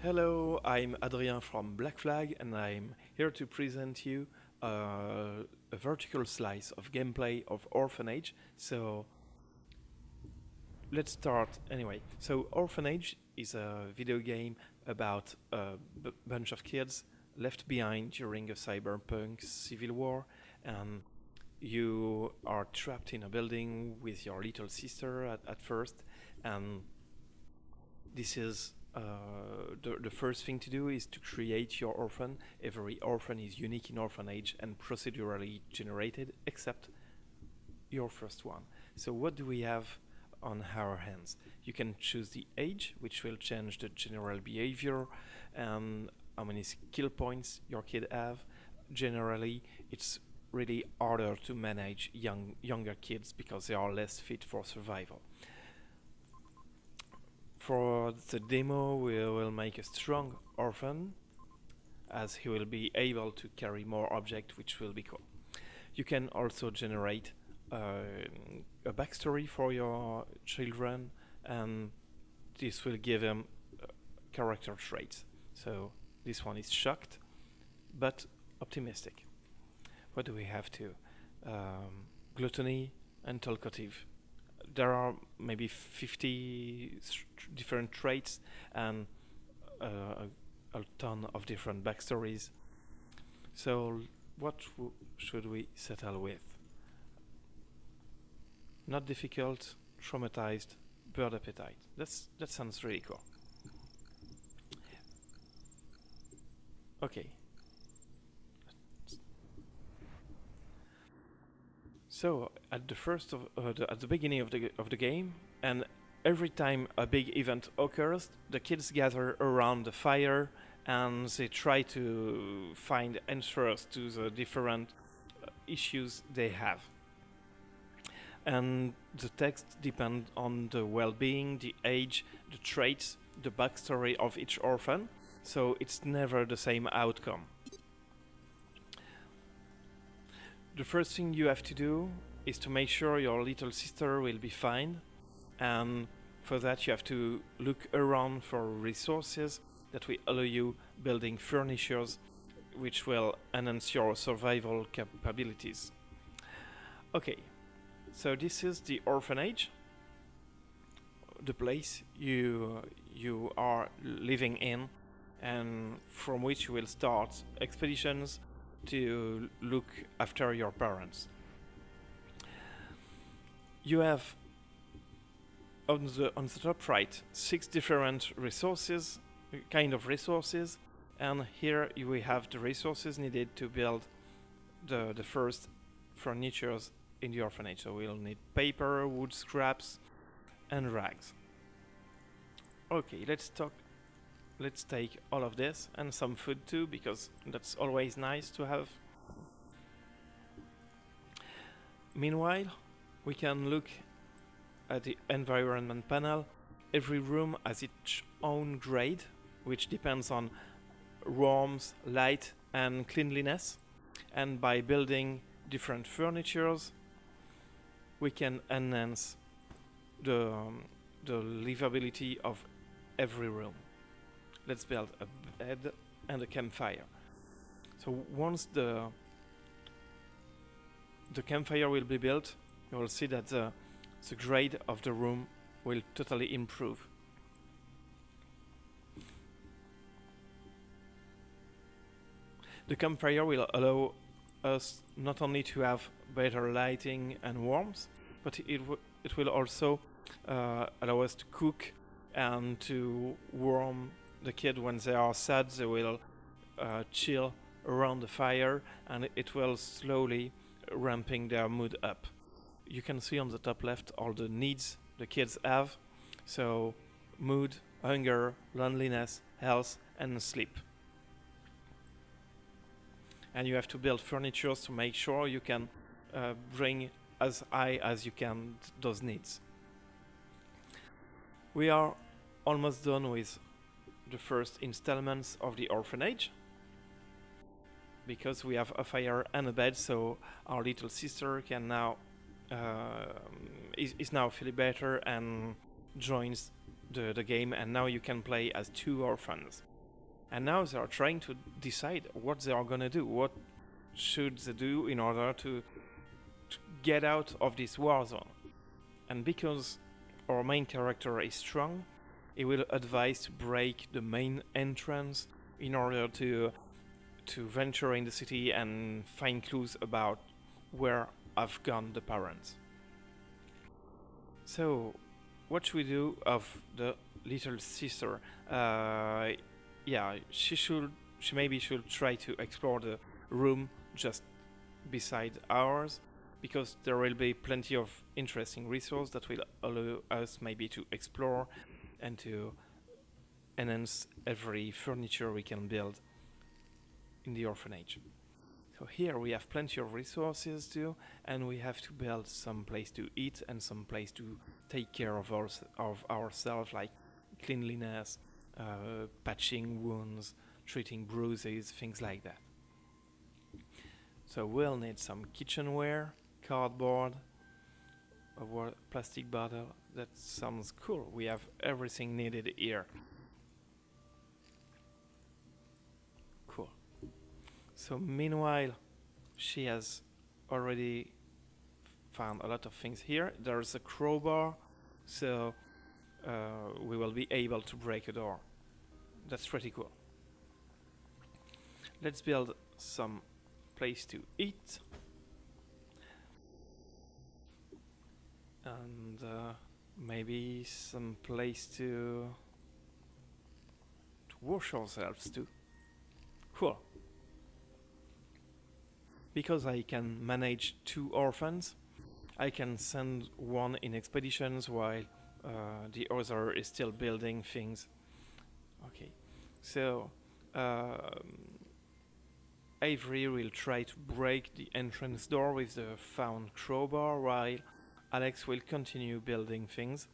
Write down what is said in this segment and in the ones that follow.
Hello, I'm Adrien from Black Flag, and I'm here to present you a vertical slice of gameplay of Orphan Age. So let's start anyway. So Orphan Age is a video game about a bunch of kids left behind during a cyberpunk civil war, and you are trapped in a building with your little sister at first, and this is the first thing to do is to create your orphan. Every orphan is unique in Orphan Age and procedurally generated, except your first one. So what do we have on our hands? You can choose the age, which will change the general behavior and how many skill points your kid have. Generally, it's really harder to manage younger kids because they are less fit for survival. For the demo, we will make a strong orphan, as he will be able to carry more objects, which will be cool. You can also generate a backstory for your children, and this will give them character traits. So this one is shocked, but optimistic. What do we have to? Gluttony and talkative. There are maybe 50 different traits and a ton of different backstories. So what should we settle with? Not difficult, traumatized, bird appetite. That sounds really cool. Okay. So at the beginning of the game, and every time a big event occurs, the kids gather around the fire and they try to find answers to the different issues they have. And the text depends on the well-being, the age, the traits, the backstory of each orphan, so it's never the same outcome. The first thing you have to do is to make sure your little sister will be fine, and for that you have to look around for resources that will allow you building furnitures which will enhance your survival capabilities. Okay, so this is the orphanage, the place you are living in, and from which you will start expeditions to look after your parents. You have on the top right 6 different resources, kind of resources, and here we have the resources needed to build the first furnitures in the orphanage. So we'll need paper, wood scraps, and rags. Okay, let's take all of this and some food too, because that's always nice to have. Meanwhile, we can look at the environment panel. Every room has its own grade, which depends on warmth, light, and cleanliness. And by building different furnitures, we can enhance the livability of every room. Let's build a bed and a campfire. So once the campfire will be built, you will see that the grade of the room will totally improve. The campfire will allow us not only to have better lighting and warmth, but it will also allow us to cook and to warm the kid when they are sad. They will chill around the fire, and it will slowly ramping their mood up. You can see on the top left all the needs the kids have, so mood, hunger, loneliness, health, and sleep. And you have to build furniture to make sure you can bring as high as you can those needs. We are almost done with the first installments of the orphanage, because we have a fire and a bed, so our little sister can now is now feeling better and joins the game, and now you can play as 2 orphans. And now they are trying to decide what they are gonna do. What should they do in order to get out of this war zone? And because our main character is strong, he will advise to break the main entrance in order to venture in the city and find clues about where have gone the parents. So, what should we do of the little sister? Yeah, she maybe should try to explore the room just beside ours, because there will be plenty of interesting resources that will allow us maybe to explore and to enhance every furniture we can build in the orphanage. So here we have plenty of resources too, and we have to build some place to eat and some place to take care of ourselves, like cleanliness, patching wounds, treating bruises, things like that. So we'll need some kitchenware, cardboard, a plastic bottle. That sounds cool. We have everything needed here. Cool. So meanwhile, she has already found a lot of things here. There's a crowbar, so we will be able to break a door. That's pretty cool. Let's build some place to eat. And maybe some place to wash ourselves too. Cool. Because I can manage 2 orphans, I can send one in expeditions while the other is still building things. Okay, so Avery will try to break the entrance door with the found crowbar, while Alex will continue building things.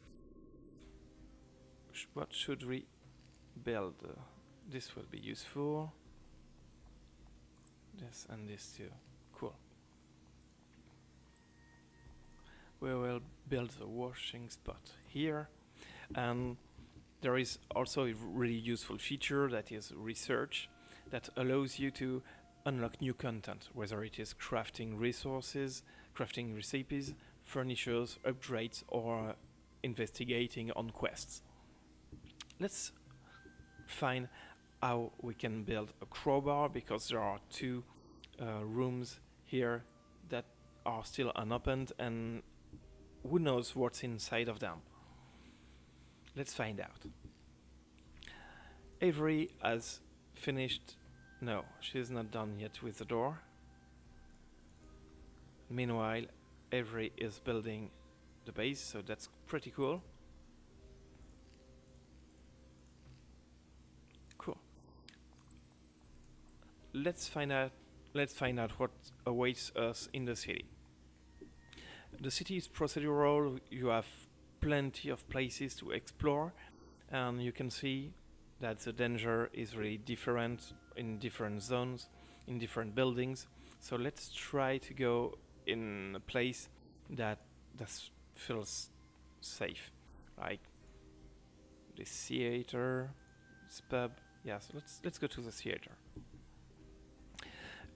What should we build? This will be useful. This and this too. Cool. We will build a washing spot here, and there is also a really useful feature that is research, that allows you to unlock new content, whether it is crafting resources, crafting recipes, furnitures, upgrades, or investigating on quests. Let's find how we can build a crowbar, because there are 2 rooms here that are still unopened, and who knows what's inside of them. Let's find out. Avery has finished. No, she's not done yet with the door. Meanwhile, Avery is building the base, so that's pretty cool. Cool. Let's find out what awaits us in the city. The city is procedural. You have plenty of places to explore, and you can see that the danger is really different in different zones, in different buildings. So let's try to go in a place that feels safe, like this theater, this pub. Yeah, so let's go to the theater.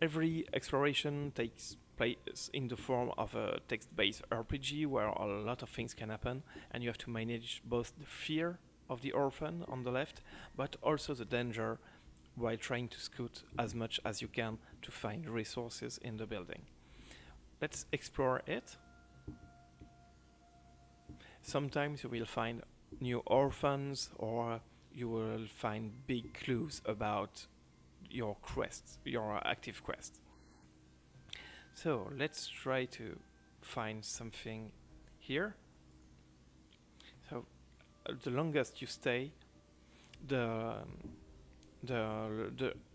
Every exploration takes place in the form of a text-based RPG where a lot of things can happen, and you have to manage both the fear of the orphan on the left, but also the danger, while trying to scout as much as you can to find resources in the building. Let's explore it. Sometimes you will find new orphans, or you will find big clues about your quests, your active quests. So let's try to find something here. So the longest you stay, the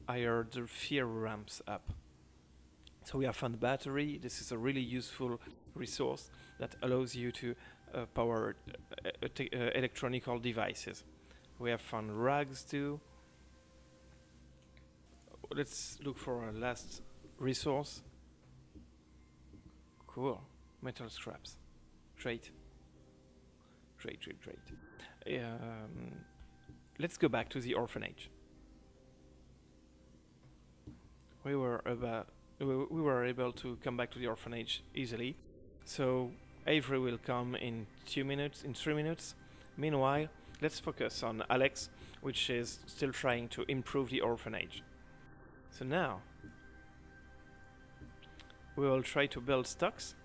higher the fear ramps up. So we have found battery. This is a really useful resource that allows you to power electronical devices. We have found rags too. Let's look for a last resource. Cool. Metal scraps. Great. Let's go back to the orphanage. we were about we were able to come back to the orphanage easily. So Avery will come in 2 minutes, in 3 minutes. Meanwhile, let's focus on Alex, which is still trying to improve the orphanage. So now we will try to build stocks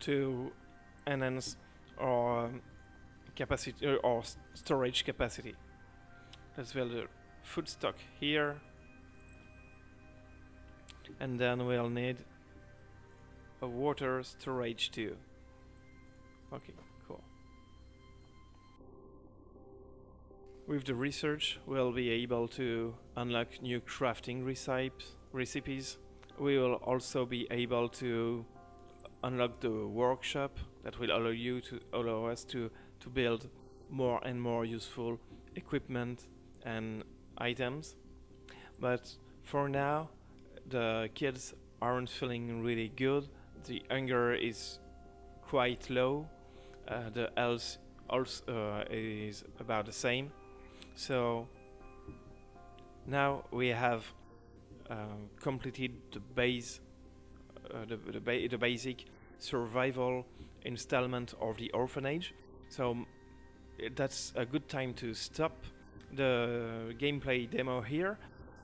to enhance our capacity or storage capacity. Let's build a food stock here, and then we'll need a water storage too. Okay, cool. With the research, we'll be able to unlock new crafting recipes. We will also be able to unlock the workshop that will allow us to build more and more useful equipment and items. But for now, the kids aren't feeling really good. The hunger is quite low. The health also is about the same. So now we have completed the basic survival installment of the orphanage. So that's a good time to stop the gameplay demo here,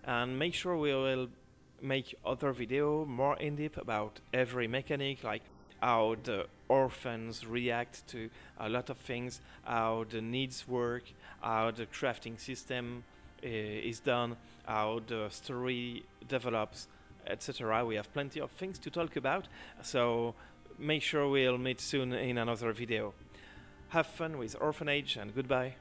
and make sure we will make other video more in depth about every mechanic, like how the orphans react to a lot of things, how the needs work, how the crafting system is done, how the story develops, etc. We have plenty of things to talk about, so make sure we'll meet soon in another video. Have fun with Orphan Age, and goodbye.